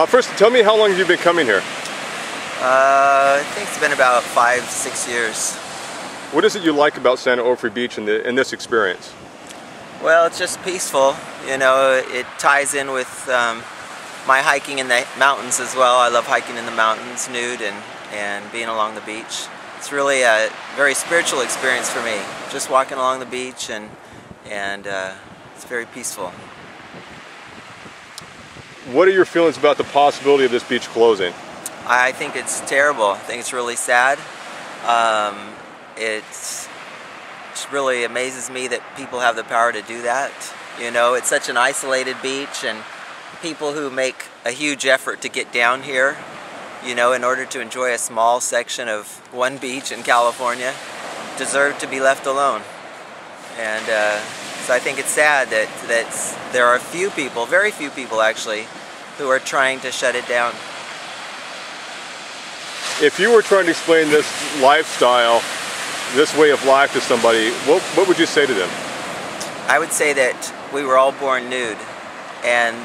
First, tell me how long have you been coming here? I think it's been about 5-6 years. What is it you like about Santa Onofre Beach in this experience? Well, it's just peaceful. You know, it ties in with my hiking in the mountains as well. I love hiking in the mountains, nude, and being along the beach. It's really a very spiritual experience for me. Just walking along the beach and it's very peaceful. What are your feelings about the possibility of this beach closing? I think it's terrible. I think it's really sad. It really amazes me that people have the power to do that. You know, it's such an isolated beach, and people who make a huge effort to get down here, you know, in order to enjoy a small section of one beach in California, deserve to be left alone. And so I think it's sad that there are few people, very few people actually, who are trying to shut it down. If you were trying to explain this lifestyle, this way of life to somebody, what would you say to them? I would say that we were all born nude, and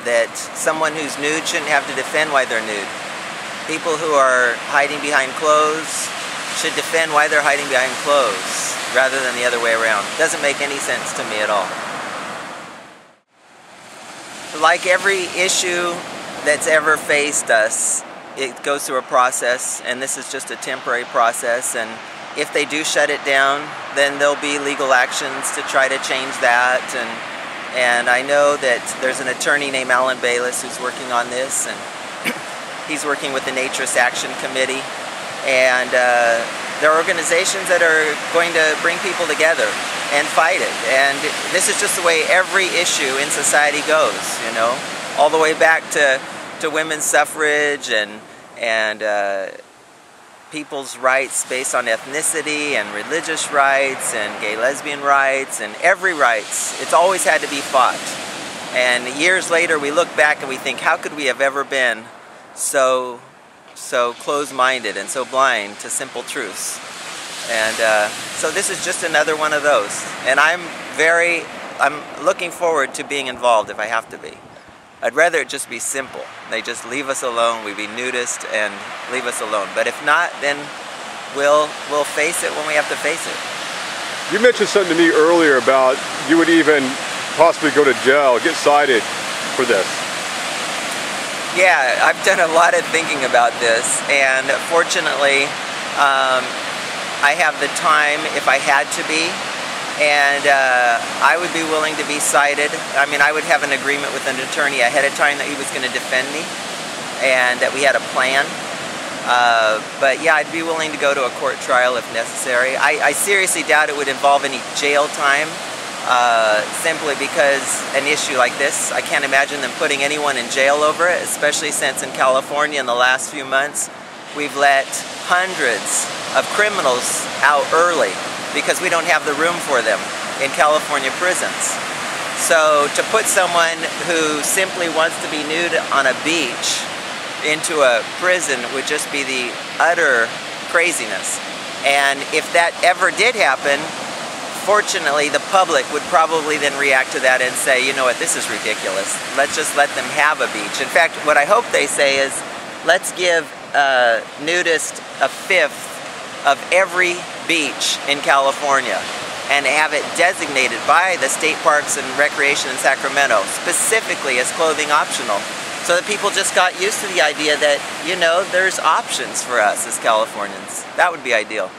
that someone who's nude shouldn't have to defend why they're nude. People who are hiding behind clothes should defend why they're hiding behind clothes, rather than the other way around. It doesn't make any sense to me at all. Like every issue that's ever faced us, it goes through a process, and this is just a temporary process, and if they do shut it down, then there'll be legal actions to try to change that, and I know that there's an attorney named Alan Bayless who's working on this, and he's working with the Naturist Action Committee, and there are organizations that are going to bring people together and fight it, and this is just the way every issue in society goes, you know, all the way back to women's suffrage and people's rights based on ethnicity and religious rights and gay lesbian rights and every rights. It's always had to be fought. And years later we look back and we think, how could we have ever been so closed-minded and so blind to simple truths? And so this is just another one of those. And I'm looking forward to being involved if I have to be. I'd rather it just be simple. They just leave us alone, we be nudist and leave us alone. But if not, then we'll face it when we have to face it. You mentioned something to me earlier about you would even possibly go to jail, get cited for this. Yeah, I've done a lot of thinking about this, and fortunately I have the time if I had to be. And I would be willing to be cited. I mean, I would have an agreement with an attorney ahead of time that he was going to defend me and that we had a plan. But yeah, I'd be willing to go to a court trial if necessary. I seriously doubt it would involve any jail time, simply because an issue like this, I can't imagine them putting anyone in jail over it, especially since in California in the last few months, we've let hundreds of criminals out early, because we don't have the room for them in California prisons. So to put someone who simply wants to be nude on a beach into a prison would just be the utter craziness. And if that ever did happen, fortunately the public would probably then react to that and say, you know what, this is ridiculous. Let's just let them have a beach. In fact, what I hope they say is, let's give nudists a fifth of every beach in California and have it designated by the State Parks and Recreation in Sacramento specifically as clothing optional, so that people just got used to the idea that, you know, there's options for us as Californians. That would be ideal.